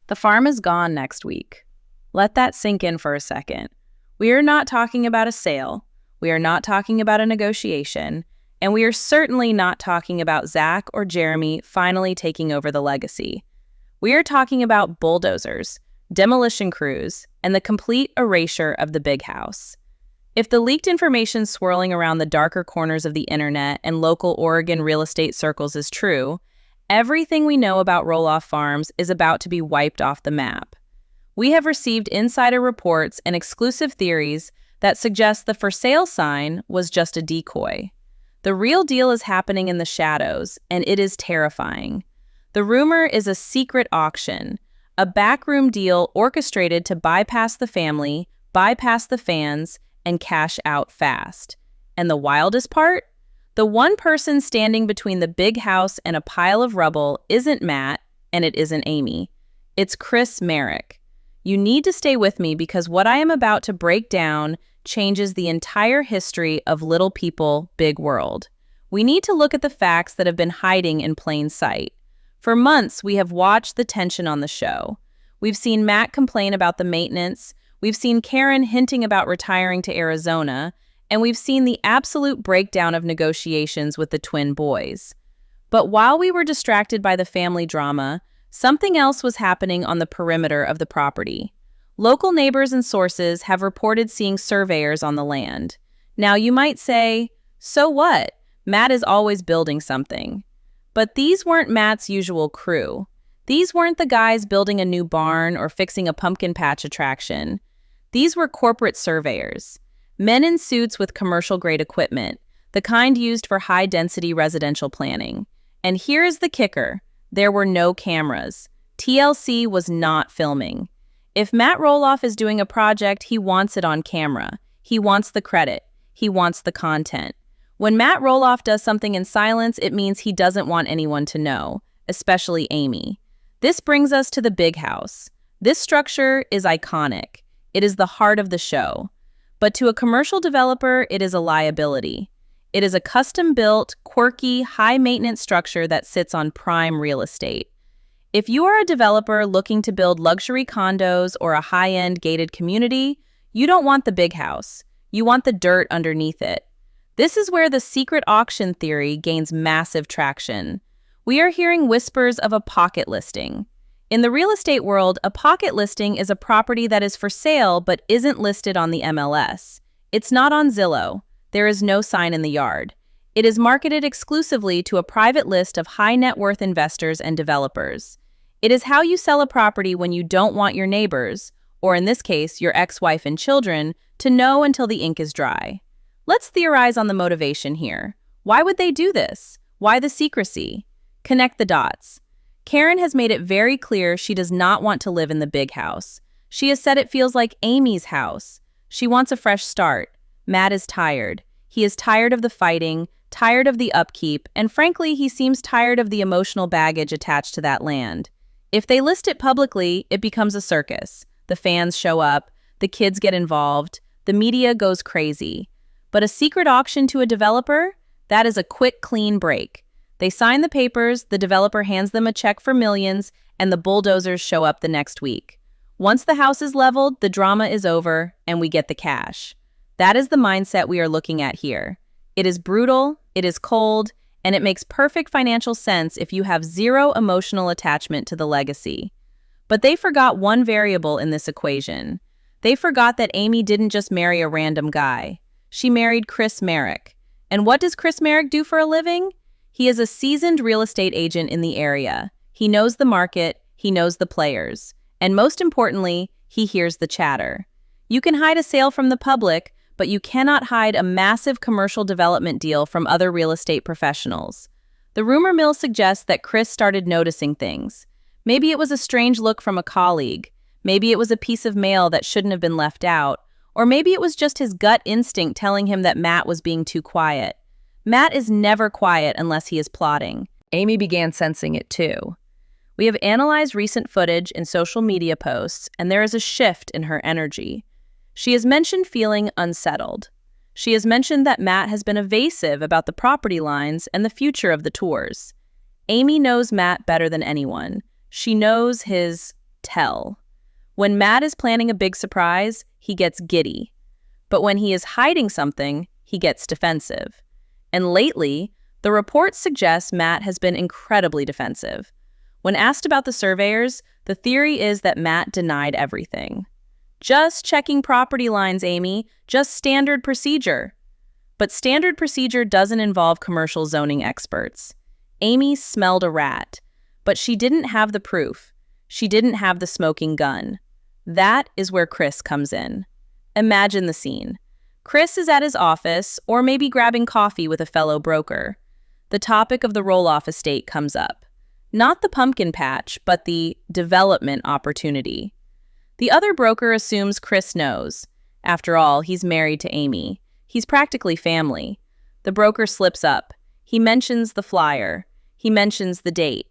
The farm is gone next week. Let that sink in for a second. We are not talking about a sale. We are not talking about a negotiation. And we are certainly not talking about Zach or Jeremy finally taking over the legacy. We are talking about bulldozers, demolition crews, and the complete erasure of the big house. If the leaked information swirling around the darker corners of the internet and local Oregon real estate circles is true, everything we know about Roloff Farms is about to be wiped off the map. We have received insider reports and exclusive theories that suggest the for sale sign was just a decoy. The real deal is happening in the shadows, and it is terrifying. The rumor is a secret auction, a backroom deal orchestrated to bypass the family, bypass the fans, and cash out fast. And the wildest part? The one person standing between the big house and a pile of rubble isn't Matt, and it isn't Amy. It's Chris Merrick. You need to stay with me because what I am about to break down changes the entire history of Little People, Big World. We need to look at the facts that have been hiding in plain sight. For months, we have watched the tension on the show. We've seen Matt complain about the maintenance, we've seen Caryn hinting about retiring to Arizona, and we've seen the absolute breakdown of negotiations with the twin boys. But while we were distracted by the family drama, something else was happening on the perimeter of the property. Local neighbors and sources have reported seeing surveyors on the land. Now you might say, so what? Matt is always building something. But these weren't Matt's usual crew. These weren't the guys building a new barn or fixing a pumpkin patch attraction. These were corporate surveyors. Men in suits with commercial-grade equipment, the kind used for high-density residential planning. And here is the kicker. There were no cameras. TLC was not filming. If Matt Roloff is doing a project, he wants it on camera. He wants the credit. He wants the content. When Matt Roloff does something in silence, it means he doesn't want anyone to know, especially Amy. This brings us to the big house. This structure is iconic. It is the heart of the show. But to a commercial developer, it is a liability. It is a custom-built, quirky, high-maintenance structure that sits on prime real estate. If you are a developer looking to build luxury condos or a high-end gated community, you don't want the big house. You want the dirt underneath it. This is where the secret auction theory gains massive traction. We are hearing whispers of a pocket listing. In the real estate world, a pocket listing is a property that is for sale but isn't listed on the MLS. It's not on Zillow. There is no sign in the yard. It is marketed exclusively to a private list of high net worth investors and developers. It is how you sell a property when you don't want your neighbors, or in this case, your ex-wife and children, to know until the ink is dry. Let's theorize on the motivation here. Why would they do this? Why the secrecy? Connect the dots. Caryn has made it very clear she does not want to live in the big house. She has said it feels like Amy's house. She wants a fresh start. Matt is tired. He is tired of the fighting, tired of the upkeep, and frankly, he seems tired of the emotional baggage attached to that land. If they list it publicly, it becomes a circus. The fans show up, the kids get involved, the media goes crazy. But a secret auction to a developer? That is a quick, clean break. They sign the papers, the developer hands them a check for millions, and the bulldozers show up the next week. Once the house is leveled, the drama is over, and we get the cash. That is the mindset we are looking at here. It is brutal, it is cold, and it makes perfect financial sense if you have zero emotional attachment to the legacy. But they forgot one variable in this equation. They forgot that Amy didn't just marry a random guy. She married Chris Merrick. And what does Chris Merrick do for a living? He is a seasoned real estate agent in the area. He knows the market, he knows the players, and most importantly, he hears the chatter. You can hide a sale from the public, but you cannot hide a massive commercial development deal from other real estate professionals. The rumor mill suggests that Chris started noticing things. Maybe it was a strange look from a colleague. Maybe it was a piece of mail that shouldn't have been left out. Or maybe it was just his gut instinct telling him that Matt was being too quiet. Matt is never quiet unless he is plotting. Amy began sensing it too. We have analyzed recent footage and social media posts, and there is a shift in her energy. She has mentioned feeling unsettled. She has mentioned that Matt has been evasive about the property lines and the future of the tours. Amy knows Matt better than anyone. She knows his tell. When Matt is planning a big surprise, he gets giddy. But when he is hiding something, he gets defensive. And lately, the reports suggest Matt has been incredibly defensive. When asked about the surveyors, the theory is that Matt denied everything. Just checking property lines, Amy. Just standard procedure. But standard procedure doesn't involve commercial zoning experts. Amy smelled a rat, but she didn't have the proof. She didn't have the smoking gun. That is where Chris comes in. Imagine the scene. Chris is at his office, or maybe grabbing coffee with a fellow broker. The topic of the Roloff estate comes up. Not the pumpkin patch, but the development opportunity. The other broker assumes Chris knows. After all, he's married to Amy. He's practically family. The broker slips up. He mentions the flyer. He mentions the date.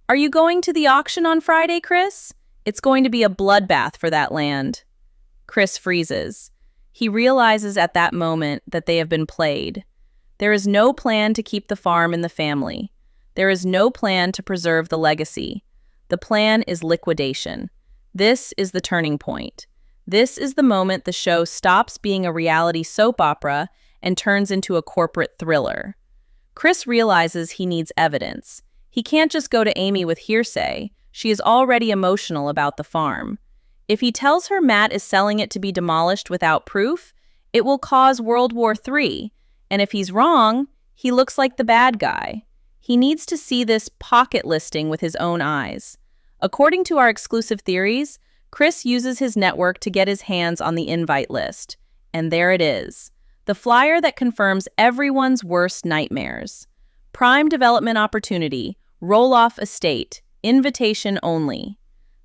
Are you going to the auction on Friday, Chris? It's going to be a bloodbath for that land. Chris freezes. He realizes at that moment that they have been played. There is no plan to keep the farm in the family. There is no plan to preserve the legacy. The plan is liquidation. This is the turning point. This is the moment the show stops being a reality soap opera and turns into a corporate thriller. Chris realizes he needs evidence. He can't just go to Amy with hearsay. She is already emotional about the farm. If he tells her Matt is selling it to be demolished without proof, it will cause World War III. And if he's wrong, he looks like the bad guy. He needs to see this pocket listing with his own eyes. According to our exclusive theories, Chris uses his network to get his hands on the invite list. And there it is. The flyer that confirms everyone's worst nightmares. Prime development opportunity, Roloff estate, invitation only.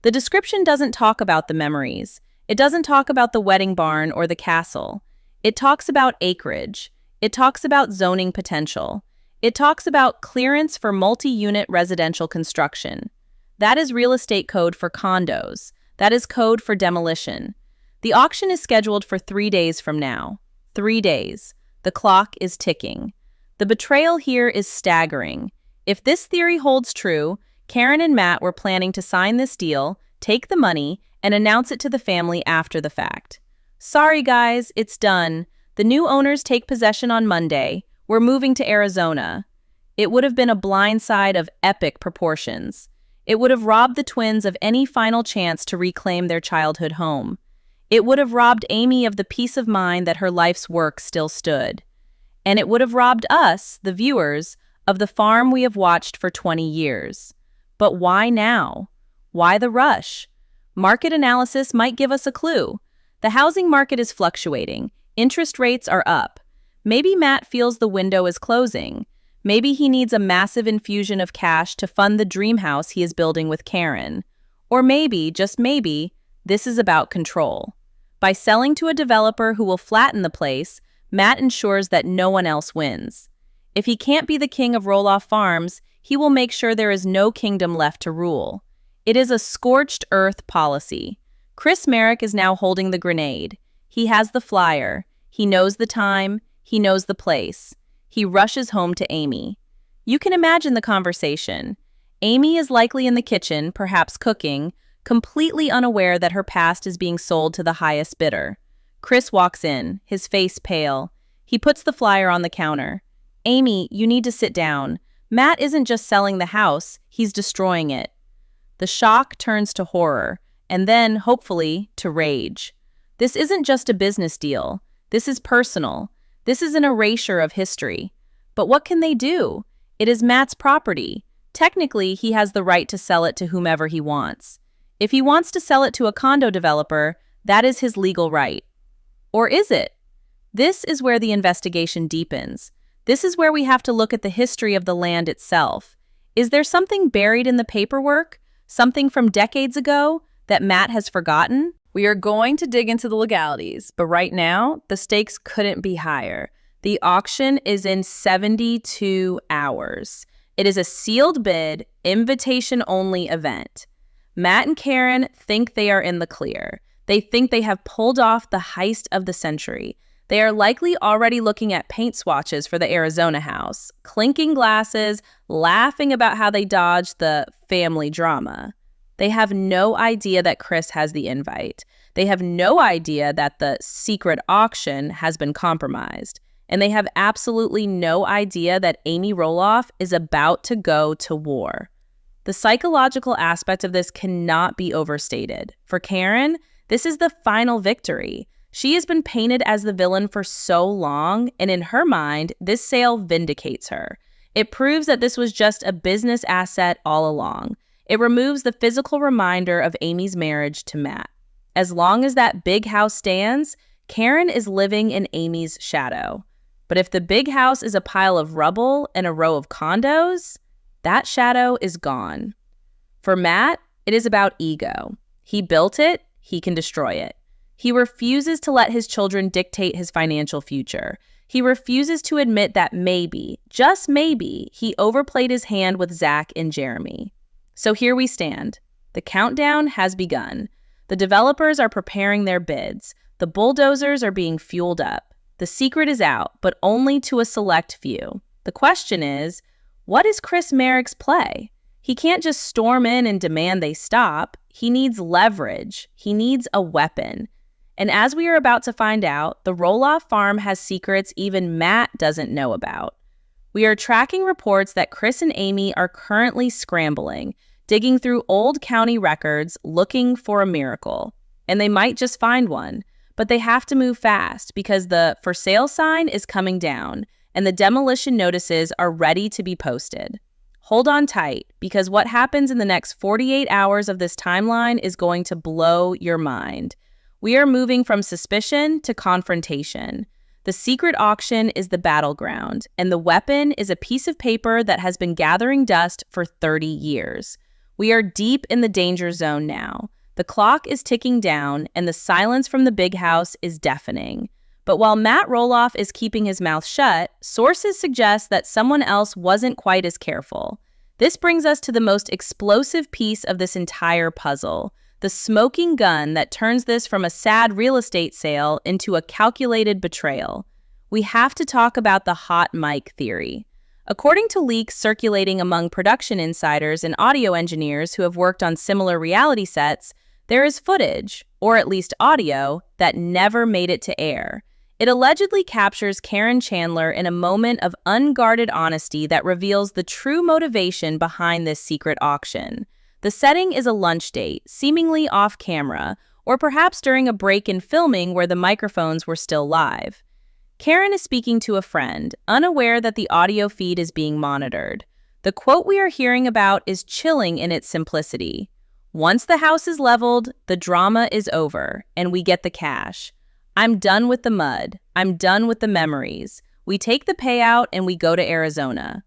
The description doesn't talk about the memories. It doesn't talk about the wedding barn or the castle. It talks about acreage. It talks about zoning potential. It talks about clearance for multi-unit residential construction. That is real estate code for condos. That is code for demolition. The auction is scheduled for 3 days from now. 3 days. The clock is ticking. The betrayal here is staggering. If this theory holds true, Caryn and Matt were planning to sign this deal, take the money, and announce it to the family after the fact. Sorry guys, it's done. The new owners take possession on Monday. We're moving to Arizona. It would have been a blindside of epic proportions. It would have robbed the twins of any final chance to reclaim their childhood home. It would have robbed Amy of the peace of mind that her life's work still stood. And it would have robbed us, the viewers, of the farm we have watched for 20 years. But why now? Why the rush? Market analysis might give us a clue. The housing market is fluctuating. Interest rates are up. Maybe Matt feels the window is closing. Maybe he needs a massive infusion of cash to fund the dream house he is building with Caryn. Or maybe, just maybe, this is about control. By selling to a developer who will flatten the place, Matt ensures that no one else wins. If he can't be the king of Roloff Farms, he will make sure there is no kingdom left to rule. It is a scorched earth policy. Chris Merrick is now holding the grenade. He has the flyer. He knows the time. He knows the place. He rushes home to Amy. You can imagine the conversation. Amy is likely in the kitchen, perhaps cooking, completely unaware that her past is being sold to the highest bidder. Chris walks in, his face pale. He puts the flyer on the counter. Amy, you need to sit down. Matt isn't just selling the house, he's destroying it. The shock turns to horror, and then, hopefully, to rage. This isn't just a business deal. This is personal. This is an erasure of history. But what can they do? It is Matt's property. Technically, he has the right to sell it to whomever he wants. If he wants to sell it to a condo developer, that is his legal right. Or is it? This is where the investigation deepens. This is where we have to look at the history of the land itself. Is there something buried in the paperwork? Something from decades ago that Matt has forgotten? We are going to dig into the legalities, but right now, the stakes couldn't be higher. The auction is in 72 hours. It is a sealed bid, invitation-only event. Matt and Caryn think they are in the clear. They think they have pulled off the heist of the century. They are likely already looking at paint swatches for the Arizona house, clinking glasses, laughing about how they dodged the family drama. They have no idea that Chris has the invite. They have no idea that the secret auction has been compromised. And they have absolutely no idea that Amy Roloff is about to go to war. The psychological aspect of this cannot be overstated. For Caryn, this is the final victory. She has been painted as the villain for so long, and in her mind, this sale vindicates her. It proves that this was just a business asset all along. It removes the physical reminder of Amy's marriage to Matt. As long as that big house stands, Caryn is living in Amy's shadow. But if the big house is a pile of rubble and a row of condos, that shadow is gone. For Matt, it is about ego. He built it, he can destroy it. He refuses to let his children dictate his financial future. He refuses to admit that maybe, just maybe, he overplayed his hand with Zach and Jeremy. So here we stand. The countdown has begun. The developers are preparing their bids. The bulldozers are being fueled up. The secret is out, but only to a select few. The question is, what is Chris Merrick's play? He can't just storm in and demand they stop. He needs leverage. He needs a weapon. And as we are about to find out, the Roloff farm has secrets even Matt doesn't know about. We are tracking reports that Chris and Amy are currently scrambling, digging through old county records, looking for a miracle. And they might just find one, but they have to move fast because the for sale sign is coming down and the demolition notices are ready to be posted. Hold on tight, because what happens in the next 48 hours of this timeline is going to blow your mind. We are moving from suspicion to confrontation. The secret auction is the battleground, and the weapon is a piece of paper that has been gathering dust for 30 years. We are deep in the danger zone now. The clock is ticking down, and the silence from the big house is deafening. But while Matt Roloff is keeping his mouth shut, sources suggest that someone else wasn't quite as careful. This brings us to the most explosive piece of this entire puzzle, the smoking gun that turns this from a sad real estate sale into a calculated betrayal. We have to talk about the hot mic theory. According to leaks circulating among production insiders and audio engineers who have worked on similar reality sets, there is footage, or at least audio, that never made it to air. It allegedly captures Caryn Chandler in a moment of unguarded honesty that reveals the true motivation behind this secret auction. The setting is a lunch date, seemingly off camera, or perhaps during a break in filming where the microphones were still live. Caryn is speaking to a friend, unaware that the audio feed is being monitored. The quote we are hearing about is chilling in its simplicity. Once the house is leveled, the drama is over, and we get the cash. I'm done with the mud. I'm done with the memories. We take the payout and we go to Arizona.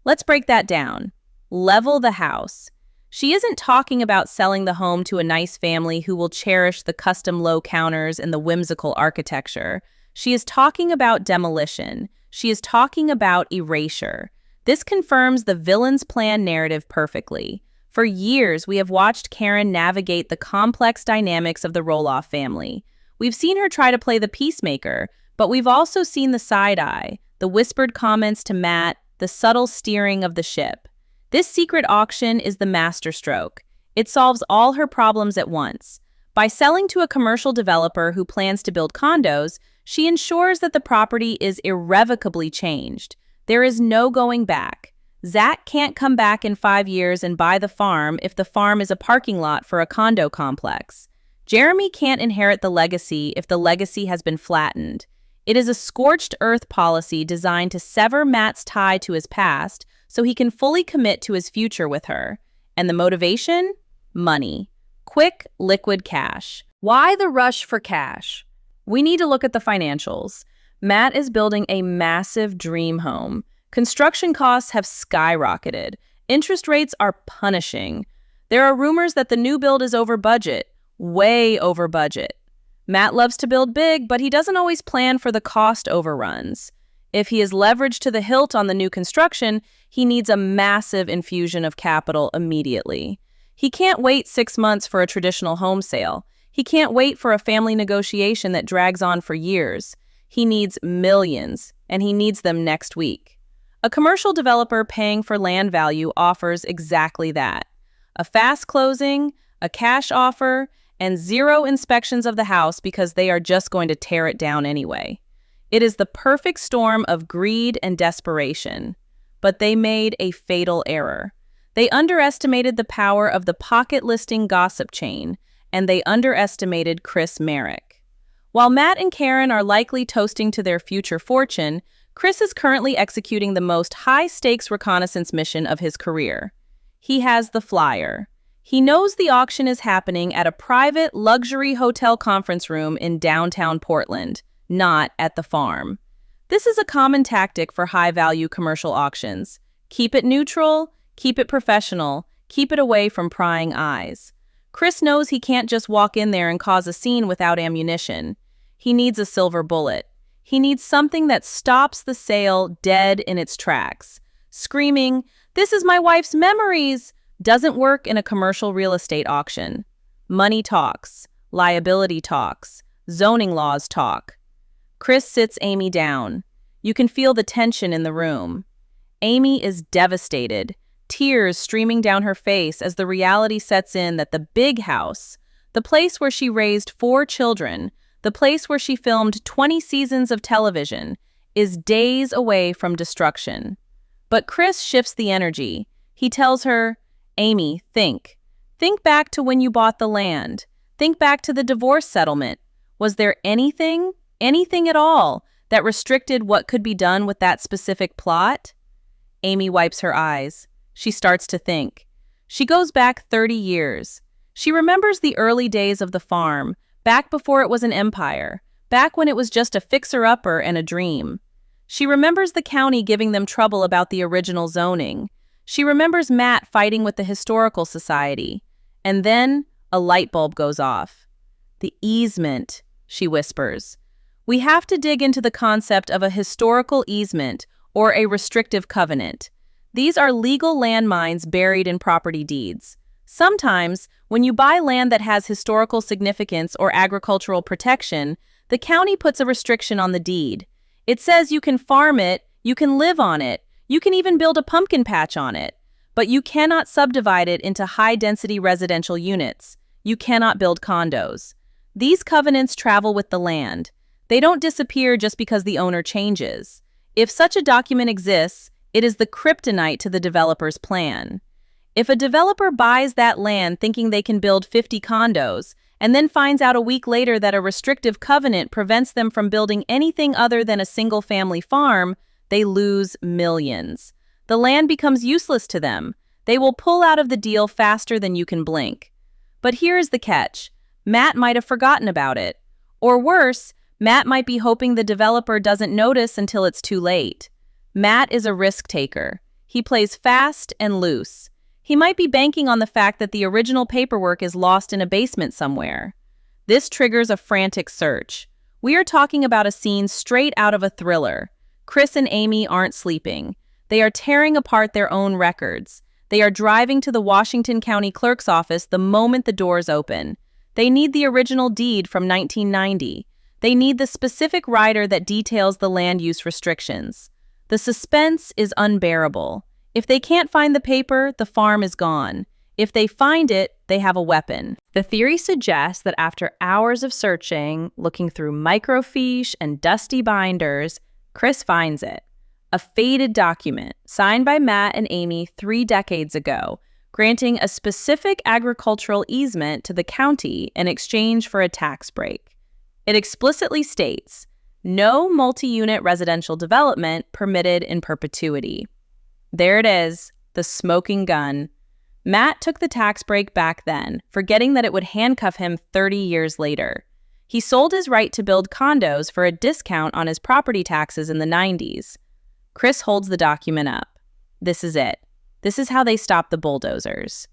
Let's break that down. Level the house. She isn't talking about selling the home to a nice family who will cherish the custom low counters and the whimsical architecture. She is talking about demolition. She is talking about erasure. This confirms the villain's plan narrative perfectly. For years, we have watched Caryn navigate the complex dynamics of the Roloff family. We've seen her try to play the peacemaker, but we've also seen the side eye, the whispered comments to Matt, the subtle steering of the ship. This secret auction is the masterstroke. It solves all her problems at once. By selling to a commercial developer who plans to build condos, she ensures that the property is irrevocably changed. There is no going back. Zach can't come back in 5 years and buy the farm if the farm is a parking lot for a condo complex. Jeremy can't inherit the legacy if the legacy has been flattened. It is a scorched earth policy designed to sever Matt's tie to his past so he can fully commit to his future with her. And the motivation? Money. Quick, liquid cash. Why the rush for cash? We need to look at the financials. Matt is building a massive dream home. Construction costs have skyrocketed. Interest rates are punishing. There are rumors that the new build is over budget. Way over budget. Matt loves to build big, but he doesn't always plan for the cost overruns. If he is leveraged to the hilt on the new construction, he needs a massive infusion of capital immediately. He can't wait 6 months for a traditional home sale. He can't wait for a family negotiation that drags on for years. He needs millions, and he needs them next week. A commercial developer paying for land value offers exactly that. A fast closing, a cash offer, and zero inspections of the house because they are just going to tear it down anyway. It is the perfect storm of greed and desperation. But they made a fatal error. They underestimated the power of the pocket listing gossip chain, and they underestimated Chris Merrick. While Matt and Caryn are likely toasting to their future fortune, Chris is currently executing the most high-stakes reconnaissance mission of his career. He has the flyer. He knows the auction is happening at a private luxury hotel conference room in downtown Portland, not at the farm. This is a common tactic for high-value commercial auctions. Keep it neutral, keep it professional, keep it away from prying eyes. Chris knows he can't just walk in there and cause a scene without ammunition. He needs a silver bullet. He needs something that stops the sale dead in its tracks. Screaming, "This is my wife's memories!" doesn't work in a commercial real estate auction. Money talks, liability talks, zoning laws talk. Chris sits Amy down. You can feel the tension in the room. Amy is devastated, tears streaming down her face as the reality sets in that the big house, the place where she raised 4 children, the place where she filmed 20 seasons of television, is days away from destruction. But Chris shifts the energy. He tells her, "Amy, think. Think back to when you bought the land. Think back to the divorce settlement. Was there anything at all, that restricted what could be done with that specific plot?" Amy wipes her eyes. She starts to think. She goes back 30 years. She remembers the early days of the farm, back before it was an empire, back when it was just a fixer-upper and a dream. She remembers the county giving them trouble about the original zoning. She remembers Matt fighting with the Historical Society. And then a light bulb goes off. "The easement," she whispers. We have to dig into the concept of a historical easement or a restrictive covenant. These are legal landmines buried in property deeds. Sometimes, when you buy land that has historical significance or agricultural protection, the county puts a restriction on the deed. It says you can farm it, you can live on it, you can even build a pumpkin patch on it, but you cannot subdivide it into high-density residential units. You cannot build condos. These covenants travel with the land. They don't disappear just because the owner changes. If such a document exists, it is the kryptonite to the developer's plan. If a developer buys that land thinking they can build 50 condos, and then finds out a week later that a restrictive covenant prevents them from building anything other than a single-family farm, they lose millions. The land becomes useless to them. They will pull out of the deal faster than you can blink. But here's the catch. Matt might have forgotten about it. Or worse, Matt might be hoping the developer doesn't notice until it's too late. Matt is a risk taker. He plays fast and loose. He might be banking on the fact that the original paperwork is lost in a basement somewhere. This triggers a frantic search. We are talking about a scene straight out of a thriller. Chris and Amy aren't sleeping. They are tearing apart their own records. They are driving to the Washington County Clerk's office the moment the doors open. They need the original deed from 1990. They need the specific rider that details the land use restrictions. The suspense is unbearable. If they can't find the paper, the farm is gone. If they find it, they have a weapon. The theory suggests that after hours of searching, looking through microfiche and dusty binders, Chris finds it. A faded document signed by Matt and Amy 3 decades ago, granting a specific agricultural easement to the county in exchange for a tax break. It explicitly states, no multi-unit residential development permitted in perpetuity. There it is, the smoking gun. Matt took the tax break back then, forgetting that it would handcuff him 30 years later. He sold his right to build condos for a discount on his property taxes in the 90s. Chris holds the document up. This is it. This is how they stop the bulldozers.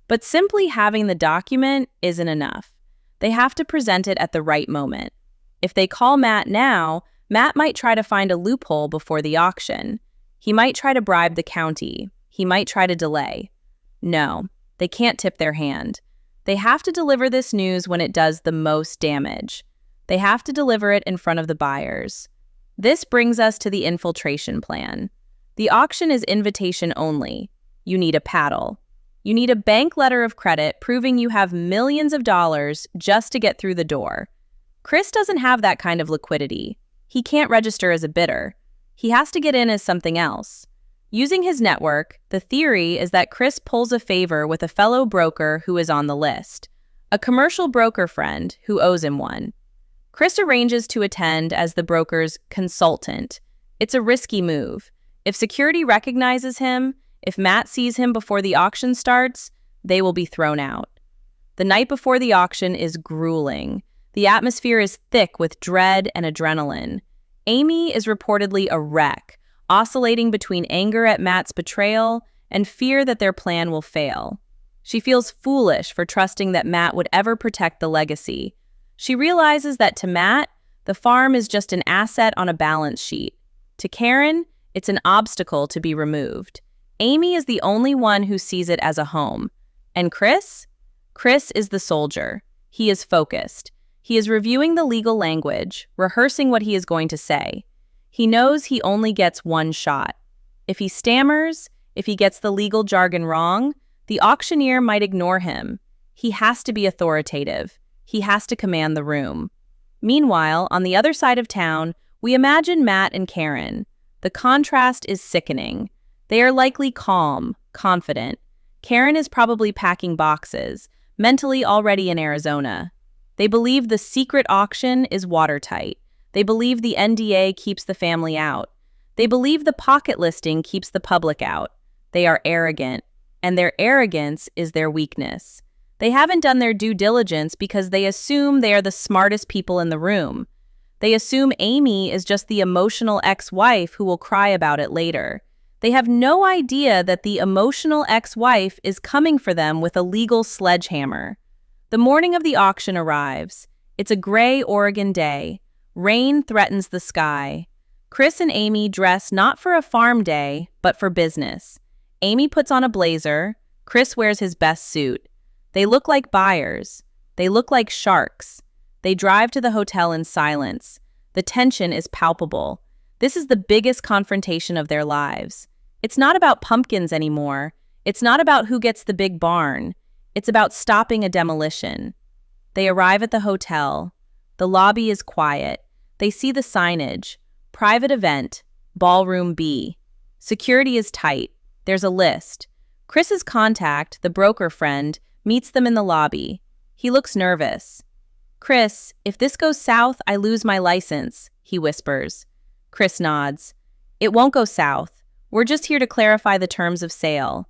But simply having the document isn't enough. They have to present it at the right moment. If they call Matt now, Matt might try to find a loophole before the auction. He might try to bribe the county. He might try to delay. No, they can't tip their hand. They have to deliver this news when it does the most damage. They have to deliver it in front of the buyers. This brings us to the infiltration plan. The auction is invitation only. You need a paddle. You need a bank letter of credit proving you have millions of dollars just to get through the door. Chris doesn't have that kind of liquidity. He can't register as a bidder. He has to get in as something else. Using his network, the theory is that Chris pulls a favor with a fellow broker who is on the list, a commercial broker friend who owes him one. Chris arranges to attend as the broker's consultant. It's a risky move. If security recognizes him, if Matt sees him before the auction starts, they will be thrown out. The night before the auction is grueling. The atmosphere is thick with dread and adrenaline. Amy is reportedly a wreck, oscillating between anger at Matt's betrayal and fear that their plan will fail. She feels foolish for trusting that Matt would ever protect the legacy. She realizes that to Matt, the farm is just an asset on a balance sheet. To Caryn, it's an obstacle to be removed. Amy is the only one who sees it as a home. And Chris? Chris is the soldier. He is focused. He is reviewing the legal language, rehearsing what he is going to say. He knows he only gets one shot. If he stammers, if he gets the legal jargon wrong, the auctioneer might ignore him. He has to be authoritative. He has to command the room. Meanwhile, on the other side of town, we imagine Matt and Caryn. The contrast is sickening. They are likely calm, confident. Caryn is probably packing boxes, mentally already in Arizona. They believe the secret auction is watertight. They believe the NDA keeps the family out. They believe the pocket listing keeps the public out. They are arrogant, and their arrogance is their weakness. They haven't done their due diligence because they assume they are the smartest people in the room. They assume Amy is just the emotional ex-wife who will cry about it later. They have no idea that the emotional ex-wife is coming for them with a legal sledgehammer. The morning of the auction arrives. It's a gray Oregon day. Rain threatens the sky. Chris and Amy dress not for a farm day, but for business. Amy puts on a blazer. Chris wears his best suit. They look like buyers. They look like sharks. They drive to the hotel in silence. The tension is palpable. This is the biggest confrontation of their lives. It's not about pumpkins anymore. It's not about who gets the big barn. It's about stopping a demolition. They arrive at the hotel. The lobby is quiet. They see the signage. Private event, Ballroom B. Security is tight. There's a list. Chris's contact, the broker friend, meets them in the lobby. He looks nervous. "Chris, if this goes south, I lose my license," he whispers. Chris nods. "It won't go south. We're just here to clarify the terms of sale."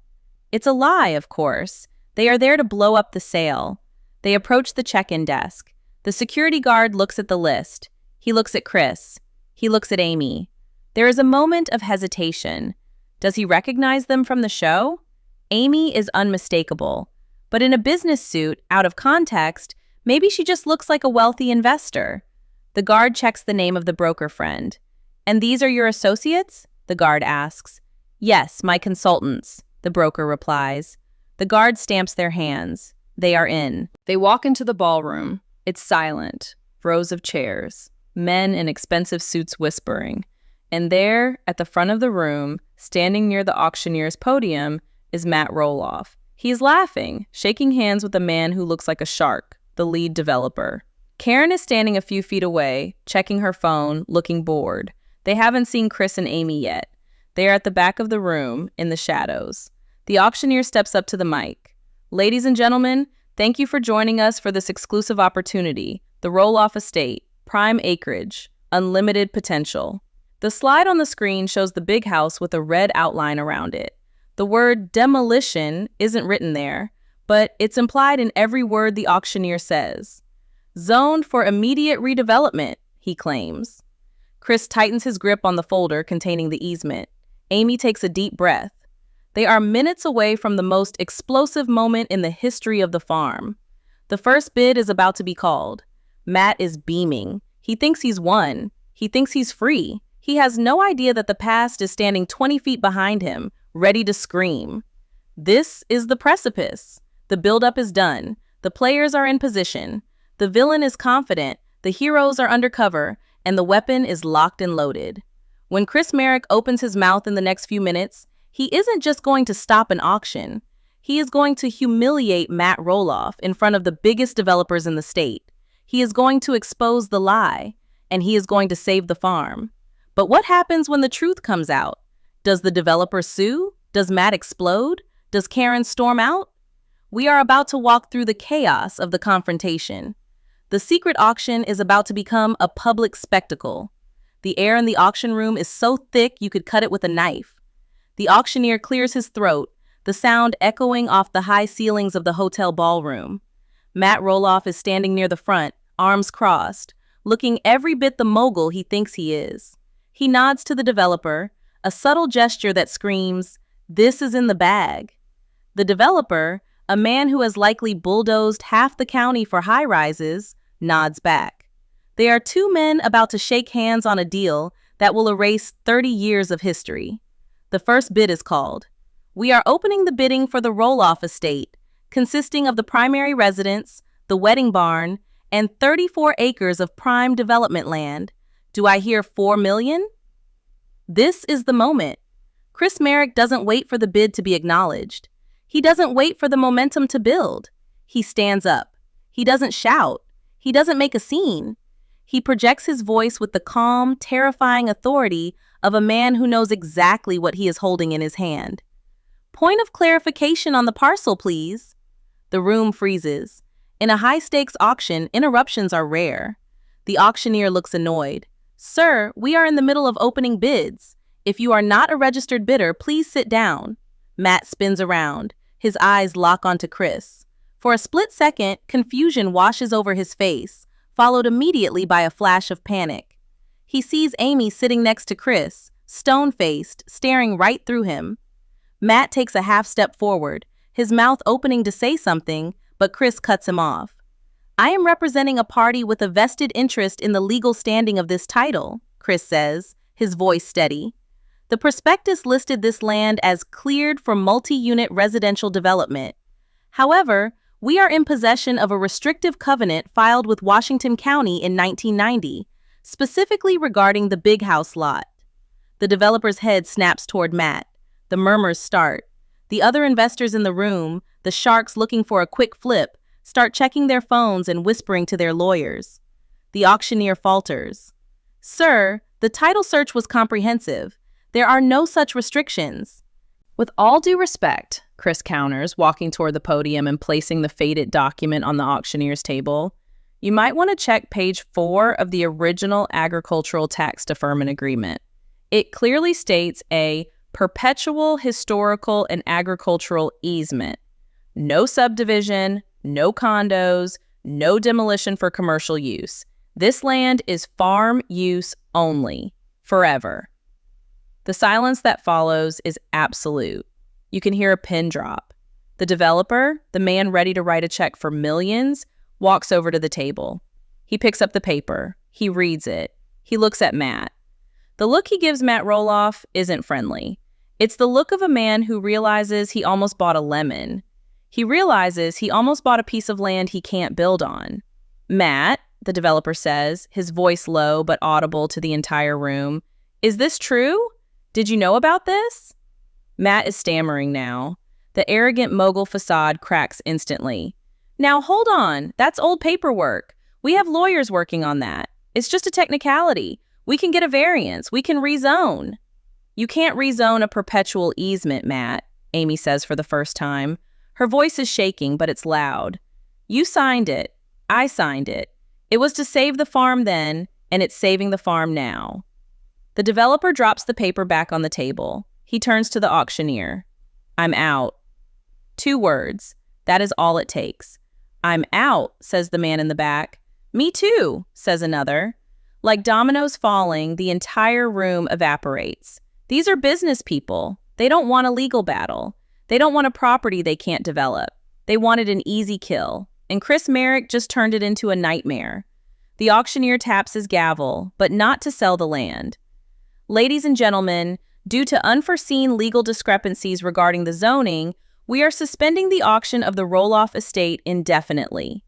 It's a lie, of course. They are there to blow up the sale. They approach the check-in desk. The security guard looks at the list. He looks at Chris. He looks at Amy. There is a moment of hesitation. Does he recognize them from the show? Amy is unmistakable. But in a business suit, out of context, maybe she just looks like a wealthy investor. The guard checks the name of the broker friend. "And these are your associates?" the guard asks. "Yes, my consultants," the broker replies. The guard stamps their hands. They are in. They walk into the ballroom. It's silent. Rows of chairs. Men in expensive suits whispering. And there, at the front of the room, standing near the auctioneer's podium, is Matt Roloff. He's laughing, shaking hands with a man who looks like a shark, the lead developer. Caryn is standing a few feet away, checking her phone, looking bored. They haven't seen Chris and Amy yet. They are at the back of the room, in the shadows. The auctioneer steps up to the mic. "Ladies and gentlemen, thank you for joining us for this exclusive opportunity, the Roloff Estate, prime acreage, unlimited potential." The slide on the screen shows the big house with a red outline around it. The word demolition isn't written there, but it's implied in every word the auctioneer says. "Zoned for immediate redevelopment," he claims. Chris tightens his grip on the folder containing the easement. Amy takes a deep breath. They are minutes away from the most explosive moment in the history of the farm. The first bid is about to be called. Matt is beaming. He thinks he's won. He thinks he's free. He has no idea that the past is standing 20 feet behind him, ready to scream. This is the precipice. The buildup is done. The players are in position. The villain is confident. The heroes are undercover, and the weapon is locked and loaded. When Chris Merrick opens his mouth in the next few minutes, he isn't just going to stop an auction. He is going to humiliate Matt Roloff in front of the biggest developers in the state. He is going to expose the lie, and he is going to save the farm. But what happens when the truth comes out? Does the developer sue? Does Matt explode? Does Caryn storm out? We are about to walk through the chaos of the confrontation. The secret auction is about to become a public spectacle. The air in the auction room is so thick you could cut it with a knife. The auctioneer clears his throat, the sound echoing off the high ceilings of the hotel ballroom. Matt Roloff is standing near the front, arms crossed, looking every bit the mogul he thinks he is. He nods to the developer, a subtle gesture that screams, "This is in the bag." The developer, a man who has likely bulldozed half the county for high-rises, nods back. They are two men about to shake hands on a deal that will erase 30 years of history. The first bid is called. We are opening the bidding for the Roloff estate, consisting of the primary residence, the wedding barn, and 34 acres of prime development land. Do I hear $4 million? This is the moment. Chris Merrick doesn't wait for the bid to be acknowledged. He doesn't wait for the momentum to build. He stands up. He doesn't shout. He doesn't make a scene. He projects his voice with the calm, terrifying authority of a man who knows exactly what he is holding in his hand. Point of clarification on the parcel, please. The room freezes. In a high-stakes auction, interruptions are rare. The auctioneer looks annoyed. Sir, we are in the middle of opening bids. If you are not a registered bidder, please sit down. Matt spins around. His eyes lock onto Chris. For a split second, confusion washes over his face, followed immediately by a flash of panic. He sees Amy sitting next to Chris, stone-faced, staring right through him. Matt takes a half step forward, his mouth opening to say something, but Chris cuts him off. I am representing a party with a vested interest in the legal standing of this title, Chris says, his voice steady. The prospectus listed this land as cleared for multi-unit residential development. However, we are in possession of a restrictive covenant filed with Washington County in 1990, specifically regarding the Big House lot. The developer's head snaps toward Matt. The murmurs start. The other investors in the room, the sharks looking for a quick flip, start checking their phones and whispering to their lawyers. The auctioneer falters. Sir, the title search was comprehensive. There are no such restrictions. With all due respect, Chris counters, walking toward the podium and placing the faded document on the auctioneer's table, you might want to check page 4 of the original agricultural tax deferment agreement. It clearly states a perpetual historical and agricultural easement. No subdivision, no condos, no demolition for commercial use. This land is farm use only, forever. The silence that follows is absolute. You can hear a pin drop. The developer, the man ready to write a check for millions, walks over to the table. He picks up the paper. He reads it. He looks at Matt. The look he gives Matt Roloff isn't friendly. It's the look of a man who realizes he almost bought a lemon. He realizes he almost bought a piece of land he can't build on. Matt, the developer says, his voice low but audible to the entire room, is this true? Did you know about this? Matt is stammering now. The arrogant mogul facade cracks instantly. Now hold on, that's old paperwork. We have lawyers working on that. It's just a technicality. We can get a variance. We can rezone. You can't rezone a perpetual easement, Matt, Amy says for the first time. Her voice is shaking, but it's loud. You signed it. I signed it. It was to save the farm then, and it's saving the farm now. The developer drops the paper back on the table. He turns to the auctioneer. I'm out. 2 words. That is all it takes. I'm out, says the man in the back. Me too, says another. Like dominoes falling, the entire room evaporates. These are business people. They don't want a legal battle. They don't want a property they can't develop. They wanted an easy kill. And Chris Merrick just turned it into a nightmare. The auctioneer taps his gavel, but not to sell the land. Ladies and gentlemen, due to unforeseen legal discrepancies regarding the zoning, we are suspending the auction of the Roloff estate indefinitely.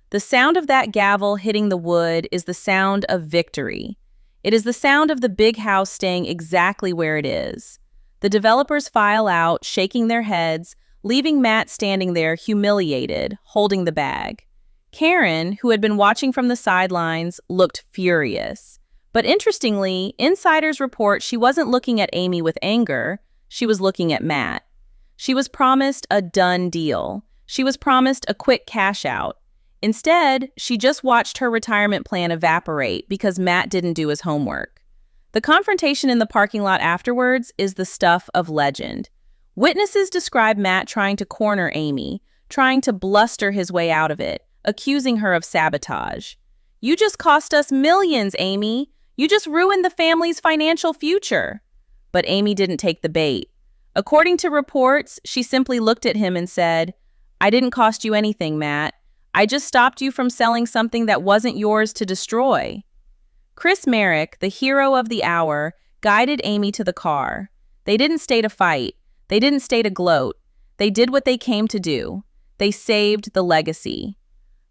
The sound of that gavel hitting the wood is the sound of victory. It is the sound of the big house staying exactly where it is. The developers file out, shaking their heads, leaving Matt standing there humiliated, holding the bag. Caryn, who had been watching from the sidelines, looked furious. But interestingly, insiders report she wasn't looking at Amy with anger, she was looking at Matt. She was promised a done deal. She was promised a quick cash out. Instead, she just watched her retirement plan evaporate because Matt didn't do his homework. The confrontation in the parking lot afterwards is the stuff of legend. Witnesses describe Matt trying to corner Amy, trying to bluster his way out of it, accusing her of sabotage. "You just cost us millions, Amy. You just ruined the family's financial future." But Amy didn't take the bait. According to reports, she simply looked at him and said, "I didn't cost you anything, Matt. I just stopped you from selling something that wasn't yours to destroy." Chris Merrick, the hero of the hour, guided Amy to the car. They didn't stay to fight. They didn't stay to gloat. They did what they came to do. They saved the legacy.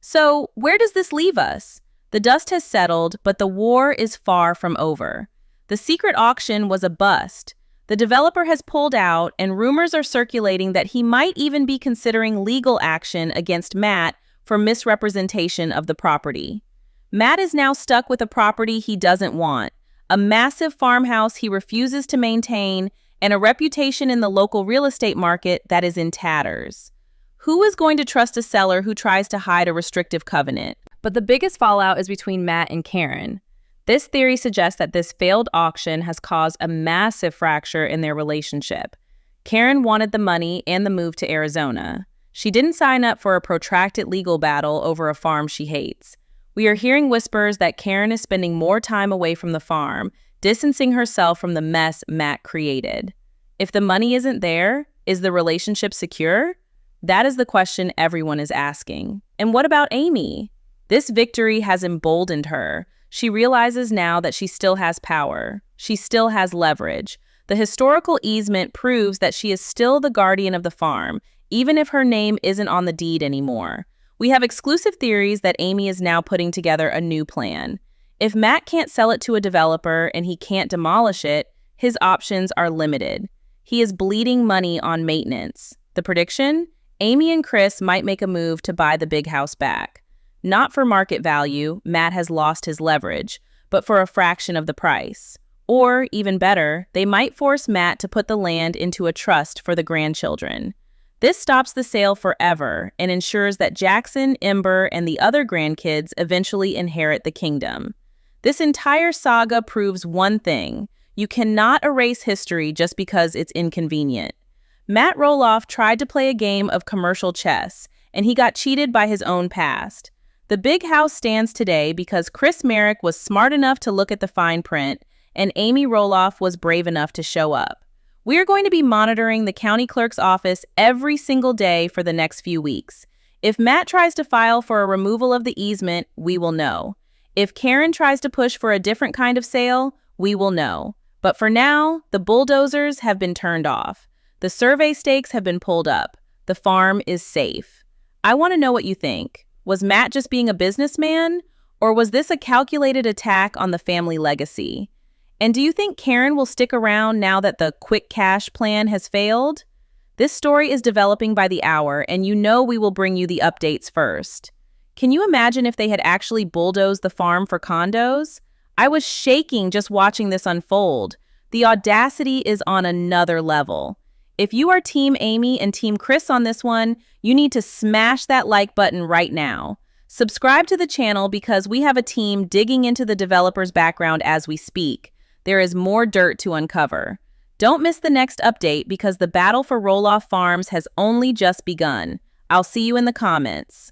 So, where does this leave us? The dust has settled, but the war is far from over. The secret auction was a bust. The developer has pulled out, and rumors are circulating that he might even be considering legal action against Matt for misrepresentation of the property. Matt is now stuck with a property he doesn't want, a massive farmhouse he refuses to maintain, and a reputation in the local real estate market that is in tatters. Who is going to trust a seller who tries to hide a restrictive covenant? But the biggest fallout is between Matt and Caryn. This theory suggests that this failed auction has caused a massive fracture in their relationship. Caryn wanted the money and the move to Arizona. She didn't sign up for a protracted legal battle over a farm she hates. We are hearing whispers that Caryn is spending more time away from the farm, distancing herself from the mess Matt created. If the money isn't there, is the relationship secure? That is the question everyone is asking. And what about Amy? This victory has emboldened her. She realizes now that she still has power. She still has leverage. The historical easement proves that she is still the guardian of the farm, even if her name isn't on the deed anymore. We have exclusive theories that Amy is now putting together a new plan. If Matt can't sell it to a developer and he can't demolish it, his options are limited. He is bleeding money on maintenance. The prediction? Amy and Chris might make a move to buy the big house back. Not for market value, Matt has lost his leverage, but for a fraction of the price. Or, even better, they might force Matt to put the land into a trust for the grandchildren. This stops the sale forever and ensures that Jackson, Ember, and the other grandkids eventually inherit the kingdom. This entire saga proves one thing: you cannot erase history just because it's inconvenient. Matt Roloff tried to play a game of commercial chess, and he got cheated by his own past. The big house stands today because Chris Merrick was smart enough to look at the fine print, and Amy Roloff was brave enough to show up. We are going to be monitoring the county clerk's office every single day for the next few weeks. If Matt tries to file for a removal of the easement, we will know. If Caryn tries to push for a different kind of sale, we will know. But for now, the bulldozers have been turned off. The survey stakes have been pulled up. The farm is safe. I want to know what you think. Was Matt just being a businessman? Or was this a calculated attack on the family legacy? And do you think Caryn will stick around now that the quick cash plan has failed? This story is developing by the hour, and you know we will bring you the updates first. Can you imagine if they had actually bulldozed the farm for condos? I was shaking just watching this unfold. The audacity is on another level. If you are Team Amy and Team Chris on this one, you need to smash that like button right now. Subscribe to the channel because we have a team digging into the developer's background as we speak. There is more dirt to uncover. Don't miss the next update because the battle for Roloff Farms has only just begun. I'll see you in the comments.